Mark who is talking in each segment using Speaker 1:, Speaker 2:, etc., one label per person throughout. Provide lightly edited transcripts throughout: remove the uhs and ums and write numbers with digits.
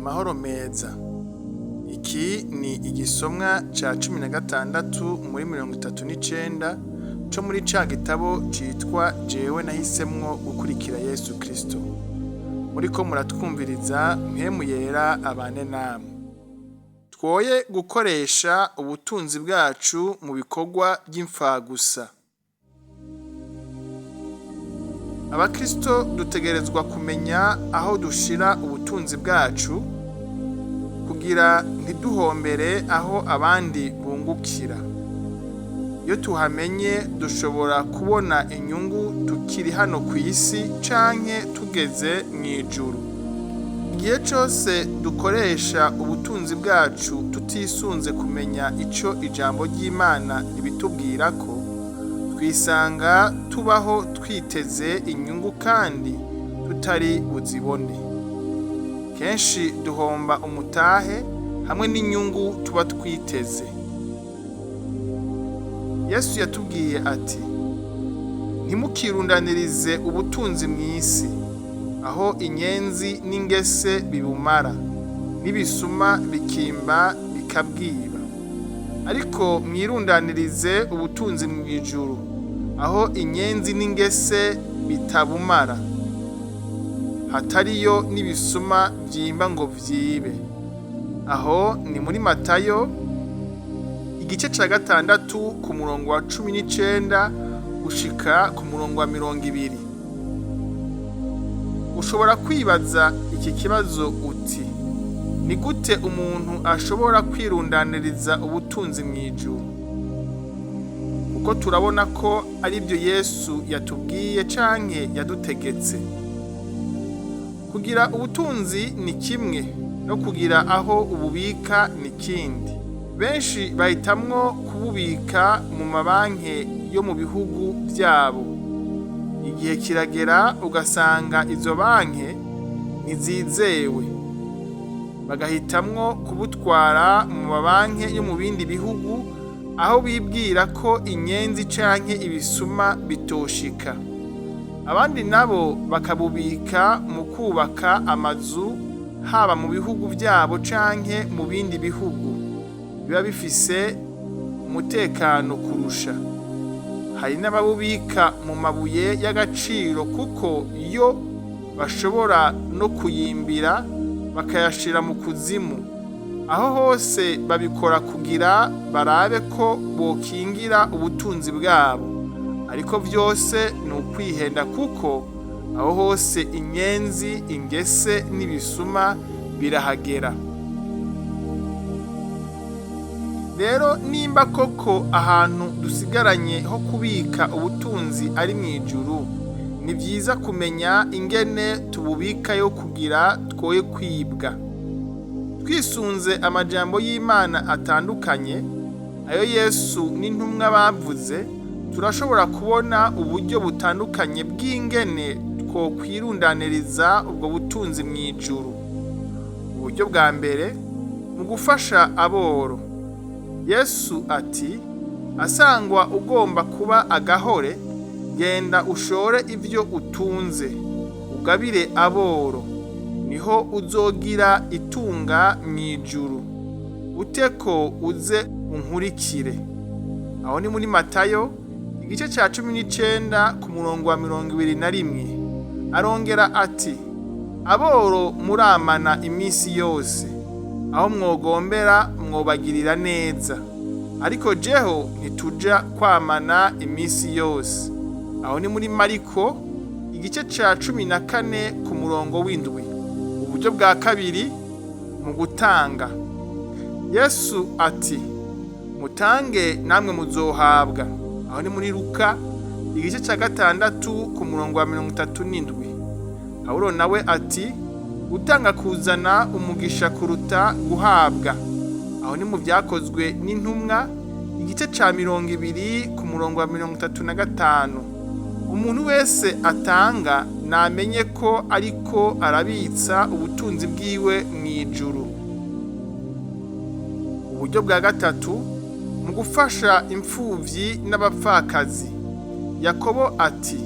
Speaker 1: Amahoro meza. Iki ni igisomwa ca 16 muri 39 co muri ca gitabo citwa JEWE NAHISEMWO gukurikira YESU KRISTO. Muriko muratwumviriza mpemu yera abane namwe. Twoye gukoresha ubutunzi bwacu mu bikorwa by'imfagusa. Abakristo dutegerezwa kumenya aho dushira ubutunzi bwacu kugira ntiduhombere aho abandi bungukira. Iyo tuhamenye dushobora kubona inyungu tukiri hano ku isi canke tugeze mw'ijuru. Igihe cose dukoresha ubutunzi bwacu tutisunze kumenya ico ijambo ry'Imana ribitubwirako, twisanga tubaho twiteze inyungu kandi tutari buzibone. Kenshi duhomba umutahe hamwe n'inyungu tuba twiteze. Yesu yatubwiye ati, ntimukirundanirize ubutunzi mw'isi, aho inyenzi n'ingese bibumara, n'ibisuma bikimba bikabwiba. Ariko mwirundanirize ubutunzi mw'ijuru, aho inyenzi n'ingese bitabumara, hatariyo n'ibisuma vyimba ngo vyibe. Aho ni muri Matayo igice ca 6 ku murongo wa 19 gushika ku murongo wa 20. Ushobora kwibaza iki kibazo uti, ni gute umuntu ashobora kwirundaniriza ubutunzi mw'ijuru? Kuko turabona ko ari byo Yesu yatubwiye canke yadutegetse. Kugira ubutunzi ni kimwe, no kugira aho ububika ni kindi. Benshi bahitamwo kububika mu mabanki yo mu bihugu vyabo. Igihe kiragera ugasanga izo banki ntizizewe. Bagahitamwo kubutwara mu mabanki yo mu bindi bihugu, aho bibwira ko inyenzi canke ibisuma bitoshika. Abandi nabo bakabubika mu kubaka amazu, haba mu bihugu vyabo canke mu bindi bihugu biba bifise umutekano kurusha. Hari n'ababubika mu mabuye y'agaciro, kuko iyo bashobora no kuyimbira bakayashira mu kuzimu. Aho hose babikora kugira barabe ko bokingira ubutunzi bwabo. Ariko vyose ni ukwihenda, kuko aho hose inyenzi, ingese n'ibisuma birahagera. Rero nimba koko ahantu dusigaranye ho kubika ubutunzi ari mw'ijuru, ni vyiza kumenya ingene tububikayo kugira twoye kwibwa. Twisunze amajambo y'Imana atandukanye, ayo Yesu n'intumwa bavuze, turashobora kubona uburyo butandukanye bw'ingene twokwirundaniriza ubwo butunzi mw'ijuru. Uburyo bwa mbere, mu gufasha aboro. Yesu ati, asangwa ugomba kuba agahore, genda ushore ivyo utunze, ugabire aboro, niho uzogira itunga mw'ijuru. Uteko uze unkurikire. Aho ni muri Matayo igice ca 19 ku murongo wa 21. Arongera ati, aboro muramana imisi yose, aho mwogombera mwobagirira neza, ariko jeho ntituja kwamana imisi yose. Aho ni muri Mariko igice ca 14 ku murongo w'7. Uburyo bwa kabiri, mu gutanga. Yesu ati, mutange namwe muzohabwa. Aho ni muri Luka igice ca 6 ku murongo wa 37. Pawulo nawe ati, gutanga kuzana umugisha kuruta guhabwa. Aho ni mu Vyakozwe n'Intumwa igice ca 20 ku murongo wa 35. Umuntu wese atanga namenye ko ariko arabitsa ubutunzi bwiwe mw'ijuru. Uburyo bwa gatatu, mu gufasha imfuvyi n'abapfakazi. Yakobo ati,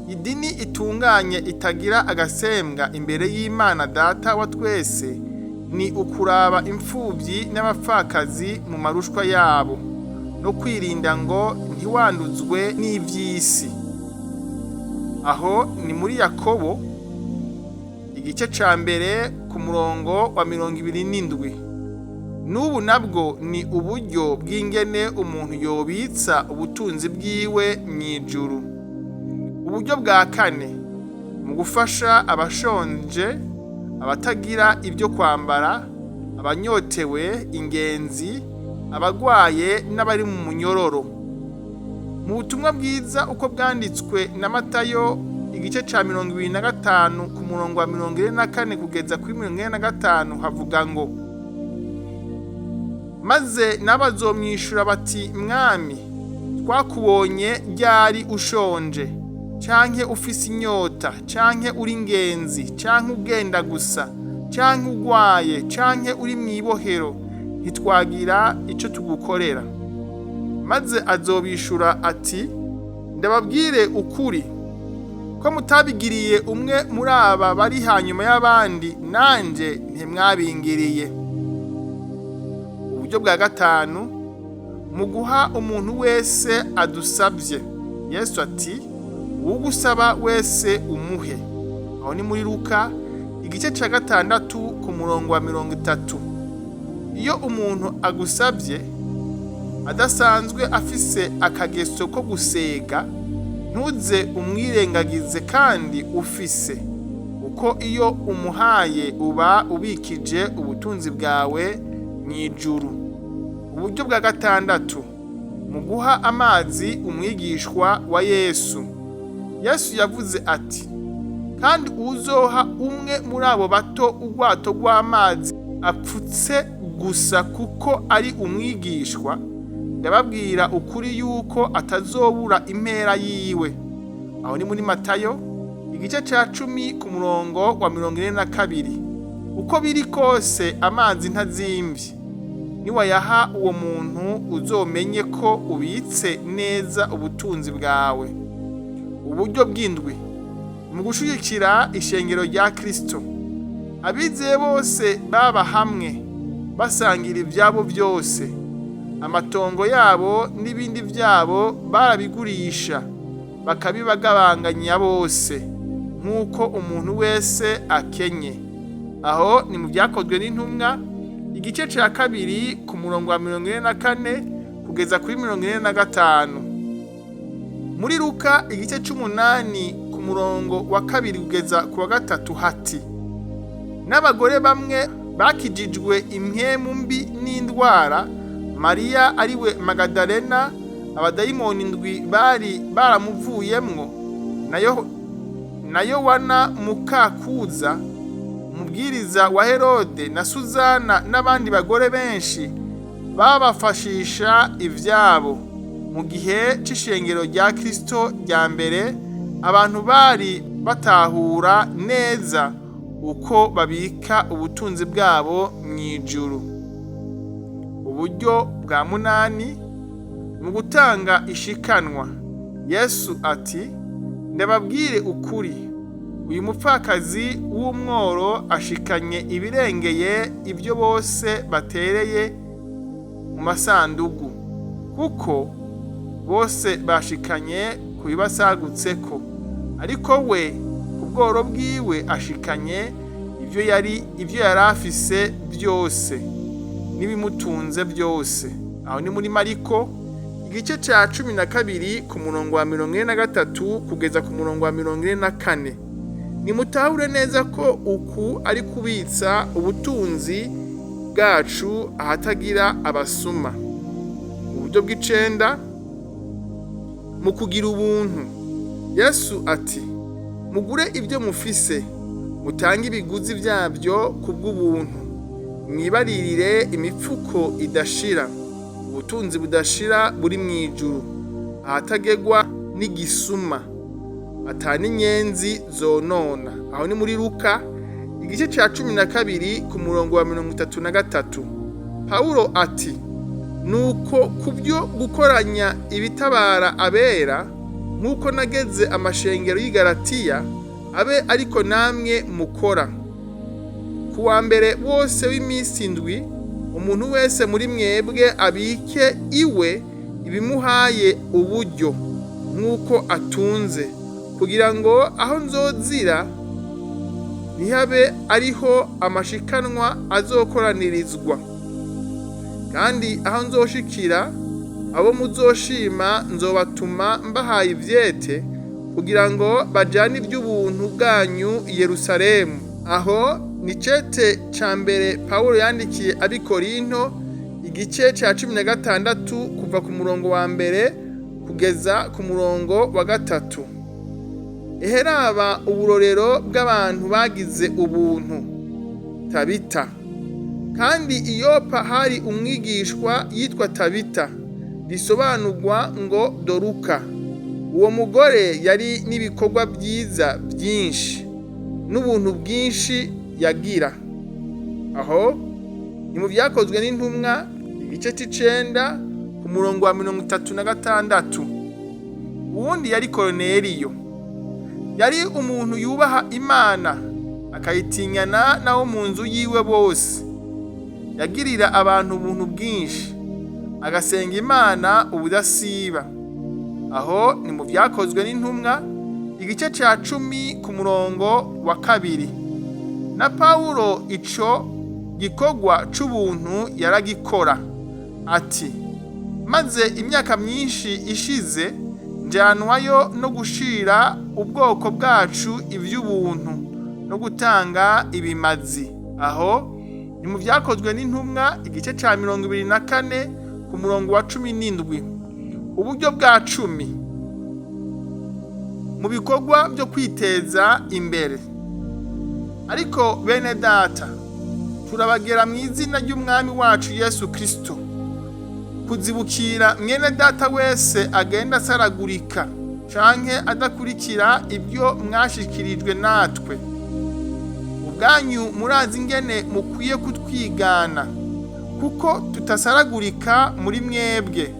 Speaker 1: idini itunganye itagira agasembwa imbere y'Imana Data wa twese ni ukuraba imfubyi n'abapfakazi mu marushwa yabo no kwirinda ngo ntiwanduzwe n'ivy'isi. Aho ni muri Yakobo igice ca mbere ku murongo wa 27. N'ubu nabwo ni uburyo bw'ingene umuntu yobitsa ubutunzi bwiwe mw'ijuru. Uburyo bwa kane mu gufasha abashonje, abatagira ibyo kwambara, abanyotewe, ingenzi, abagwaye n'abari mu munyororo. Mu butumwa bwiza uko bwanditswe na Matayo igice ca 25 ku murongo wa 44 kugeza kuri 45 havuga ngo: maze n'abazomwishura bati, mwami, twakubonye ryari ushonje, canke ufise inyota, canke uri ingenzi, canke ugenda gusa, canke ugwaye, canke uri mw'ibohero, ntitwagira ico tugukorera. Maze azobishura ati, ndababwire ukuri ko mutabigiriye umwe muri aba bari hanyuma y'abandi, nanje ntimwabingiriye. Uburyo bwa gatanu mu guha umuntu wese adusabye, Yesu ati, ugusaba wese umuhe. Aho ni muri Luka igice ca 6 ku murongo wa 30. Iyo umuntu agusabye adasanzwe afise akageso ko gusega, ntuze umwirengagize kandi ufise, uko iyo umuhaye uba ubikije ubutunzi bwawe mw'ijuru. Uburyo bwa gatandatu mu guha amazi umwigishwa wa Yesu. Yesu yavuze ati, kandi uzoha umwe muri abo bato urwato rw'amazi apfutse gusa kuko ari umwigishwa, ndababwira ukuri yuko atazobura impera yiwe. Aho ni muri Matayo igice ca 10 ku murongo wa 42. Uko biri kose amazi ntazimvye, niwayaha uwo muntu uzomenye ko ubitse neza ubutunzi bwawe. Uburyo bw'indwi mu gushigikira ishengero rya KRISTO. Abizeye bose baba hamwe basangira ivyabo byose, amatongo yabo n'ibindi vyabo barabigurisha bakabibagabanganya bose nk'uko umuntu wese akenye. Aho ni mu Vyakozwe n'Intumwa igice ca 2 ku murongo wa 44 kugeza kuri 45. Muri Luka igice c'8 ku murongo wa 2 kugeza ku wa 3 hati, n'abagore bamwe bakijijwe impwemu mbi n'indwara, Mariya ariwe Magadalena, abadayimoni ndwi bari baramuvuyemwo, na Yohana mukakuza, umubwiriza wa Herode, na Suzana n'abandi bagore benshi babafashisha ivyabo. Mu gihe c'ishengero rya KRISTO rya mbere, abantu bari batahura neza uko babika ubutunzi bwabo mw'ijuru. Uburyo bwa 8 mu gutanga ishikanwa. Yesu ati, ndababwire ukuri, uyu mupfakazi w'umworo ashikanye ibirengeye ibyo bose batereye mu masandugu, kuko bose bashikanye kubibasagutseko, ariko we kubworo bwiwe ashikanye ivyo yari afise byose n'ibimutunze byose. Aho ni muri Mariko igice ca 12 ku murongo wa 43 kugeza ku murongo wa 44. Nimutahure neza ko uku ari kubitsa ubutunzi bwacu ahatagira abasuma. Uburyo bw'icenda mu kugira ubuntu. Yesu ati, mugure ibyo mufise, mutange ibiguzi byabyo kubw'ubuntu, mwibaririre imifuko idashira, ubutunzi budashira buri mw'ijuru, ahatagegwa n'igisuma, atani inyenzi zonona. Aho ni muri Luka igice ca 12 ku murongo wa 33. Paulo ati, nuko kubyo gukoranya ibitabara abera, nkuko nageze amashengero y'i Galatiya, abe ariko namwe mukora. ku wa mbere wose w'iminsi indwi umuntu wese muri mwebwe abike iwe ibimuhaye uburyo nk'uko atunze, kugira ngo aho nzozira ntihabe ariho amashikanwa azokoranirizwa. Kandi aho nzoshikira abo muzoshima nzobatuma mbahaye ivyete, kugira ngo bajane iby'ubuntu bwanyu i Yerusalemu. Aho ni cete ca mbere Pawulo yandikiye ab'Ikorinto, igice ca 16 kuva ku murongo wa mbere kugeza ku murongo wa 3. Eheraba uburorero bw'abantu bagize ubuntu. Tabita. Kandi i Yopa hari umwigishwa yitwa Tabita, risobanurwa ngo Doruka. Uwo mugore yari n'ibikorwa byiza byinshi n'ubuntu bwinshi yagira. Aho ni mu Vyakozwe n'Intumwa igice c'9 ku murongo wa 36. Uwundi yari Korneliyo. Yari umuntu yubaha Imana akayitinyana naho mu nzu yiwe bose. Yagirira abantu ubuntu bwinshi, agasenga Imana ubudasiba. Aho ni mu Vyakozwe n'Intumwa igice ca 10 ku murongo wa 2. Na Pawulo ico gikorwa c'ubuntu yaragikora. Ati, maze imyaka myinshi ishize njanwayo no gushira ubwoko bwacu ivy'ubuntu no gutanga ibimazi. Aho ni mu Vyakozwe n'Intumwa igice ca 24 ku murongo wa 17. Uburyo bwa 10 mu bikorwa byo kwiteza imbere. Ariko bene data, turabagera mu izina ry'umwami wacu Yesu Kristo kuzibukira mwene data wese agenda asaragurika canke adakurikira ibyo mwashikirijwe natwe. Ubwanyu murazi ingene mukwiye kutwigana, kuko tutasaragurika muri mwebwe.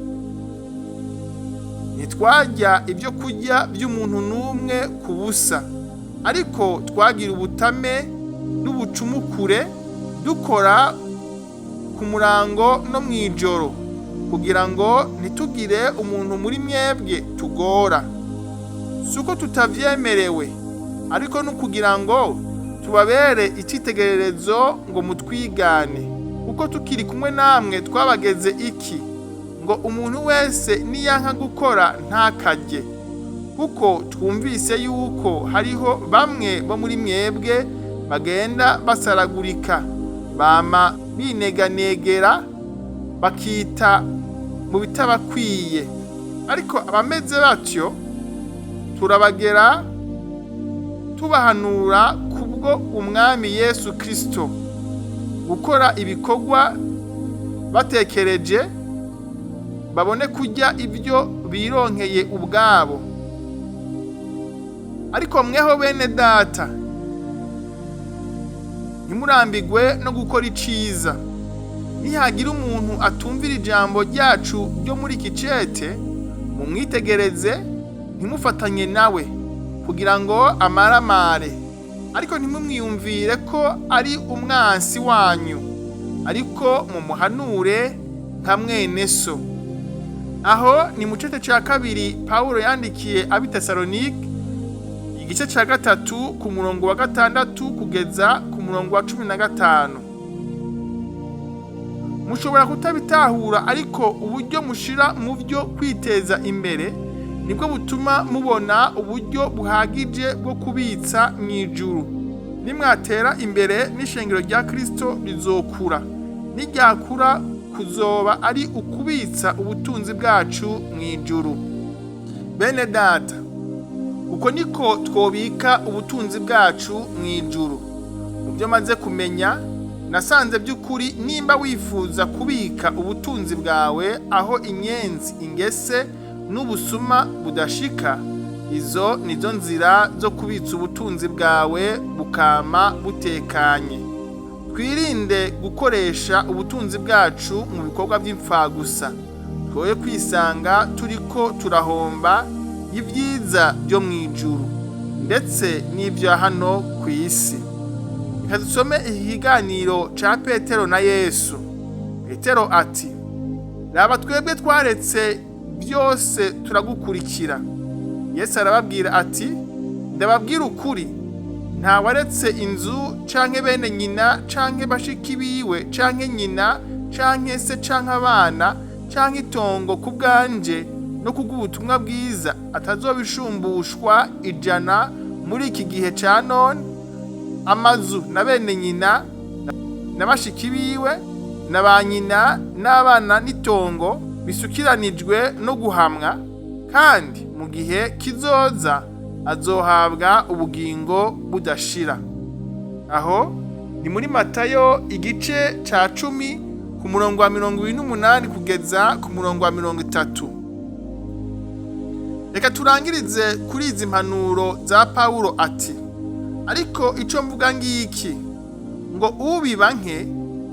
Speaker 1: Ntitwarya ibyo kurya by'umuntu n'umwe ku busa, ariko twagira ubutame n'ubucumukure, dukora ku murango no mw'ijoro, kugira ngo ntitugire umuntu muri mwebwe tugora. Suko tutavyemerewe, ariko no kugira ngo tubabere icitegererezo ngo mutwigane. Kuko tukiri kumwe namwe twabageze iki? Ngo umuntu wese niyanka gukora ntakarye. Kuko twumvise yuko hariho bamwe bo muri mwebwe bagenda basaragurika, bama bineganegera, bakita mu bitabakwiye. Ariko abameze batyo turabagera tubahanura kubwo umwami Yesu Kristo, gukora ibikorwa batekereje, babone kurya ibyo bironkeye ubwabo. Ariko mweho bene data, ntimurambigwe no gukora iciza. Nihagira umuntu atumvira ijambo ryacu ryo muri iki cete, mumwitegereze, ntimufatanye nawe kugira ngo amaramare. Ariko ntimumwiyumvire ko ari umwansi wanyu, ariko mumuhanure nka mwene so. Aho ni mu cete ca 2 Pawulo yandikiye ab'Itesalonike igice ca 3 ku murongo wa 6 kugeza ku murongo wa 15. Mushobora kutabitahura, ariko uburyo mushira mu byo kwiteza imbere nibwo butuma mubona uburyo buhagije bwo kubitsa mw'ijuru. Nimwatera imbere n'ishengero rya Kristo rizokura, niryakura kuzoba ari ukubitsa ubutunzi bwacu mw'ijuru. Bene data, uko niko twobika ubutunzi bwacu mw'ijuru. Mu byo maze kumenya, nasanze by'ukuri nimba wifuza kubika ubutunzi bwawe aho inyenzi, ingese n'ubusuma budashika, izo nizo nzira zo kubitsa ubutunzi bwawe bukama butekanye. Twirinde gukoresha ubutunzi bwacu mu bikorwa by'impfagusa, twoye kwisanga turiko turahomba ibyiza byo mw'ijuru ndetse n'ibyo hano ku isi. Reka dusome ikiganiro ca Petero na Yesu. Petero ati: "Raba twebwe twaretse byose turagukurikira." Yesu arababwira ati: "Ndababwira ukuri, nta waretse inzu canke bene nyina canke bashiki biwe canke nyina canke se canke abana canke itongo ku bwanje no kubw'ubutumwa bwiza atazobishumbushwa 100 muri iki gihe ca none, amazu na bene nyina na bashiki biwe na ba nyina n'abana n'itongo bisukiranijwe no guhamwa, kandi mu gihe kizoza azohabwa ubugingo budashira." Aho ni muri Matayo igice ca 10 ku murongo wa 28 kugeza ku murongo wa 30. Reka turangirize kuri izi mpanuro za Paulo ati: "Ariko ico mvuga ngiki, ngo ubiba nke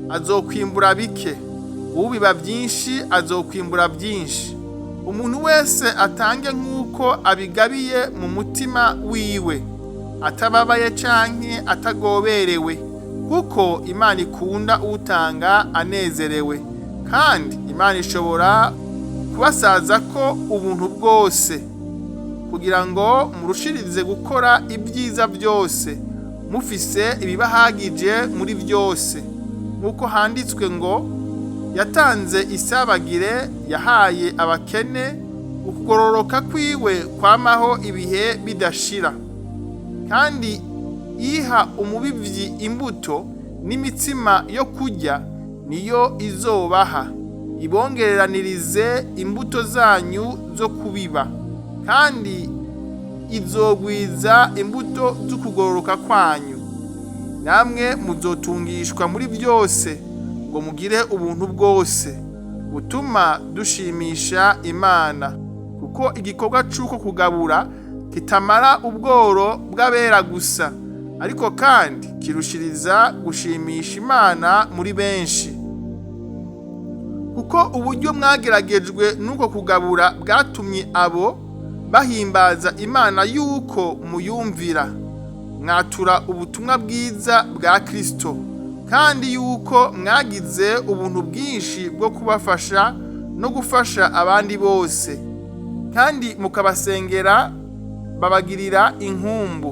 Speaker 1: azokwimbura bike, ubiba byinshi azokwimbura byinshi. Umuntu wese atange nk'uko abigabiye mu mutima wiwe, atababaye canke atagoberewe, kuko Imana ikunda utanga anezerewe, kandi Imana ishobora kubasaza ko ubuntu bwose, kugira ngo murushirize gukora ibyiza byose, mufise ibibahagije muri byose, nk'uko handitswe ngo, yatanze isabagire, yahaye abakene, ukugororoka kwiwe kwamaho ibihe bidashira. Kandi iha umubivyi imbuto n'imitsima yo kurya, niyo izobaha, ibongereranirize imbuto zanyu zo kubiba, kandi izogwiza imbuto z'ukugororoka kwanyu. Namwe muzotungishwa muri byose, ngo mugire ubuntu bwose butuma dushimisha Imana, kuko igikorwa c'uko kugabura kitamara ubworo bw'abera gusa, ariko kandi kirushiriza gushimisha Imana muri benshi. Kuko uburyo mwageragejwe n'uko kugabura bwatumye abo bahimbaza Imana yuko muyumvira, mwatura ubutumwa bwiza bwa Kristo, kandi yuko mwagize ubuntu bwinshi bwo kubafasha no gufasha abandi bose, kandi mukabasengera babagirira inkumbu,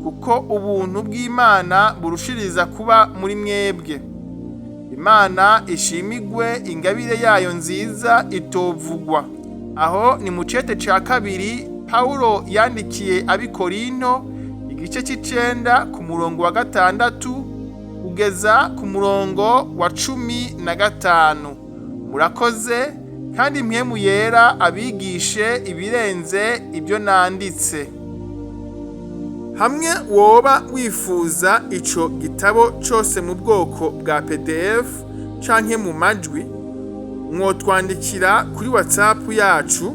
Speaker 1: kuko ubuntu bw'Imana burushiriza kuba muri mwebwe. Imana ishimigwe ingabire yayo nziza itovugwa." Aho ni mu cete ca 2 Paulo yandikiye abikorinto igice c'9 ku murongo wa 6 kugeza ku murongo wa 15. Murakoze, kandi mpwemu yera abigishe ibirenze ibyo nanditse. Hamwe woba wifuza ico gitabo cose mu bwoko bwa PDF canke mu majwi, mwotwandikira kuri WhatsApp yacu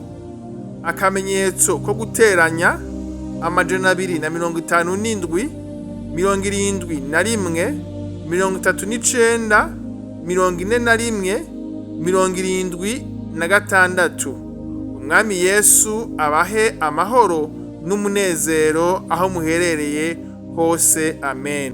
Speaker 1: akamenyetso ko guteranya 257 71 39 41 76. Umwami Yesu abahe amahoro n'umunezero aho muherereye hose. Amen.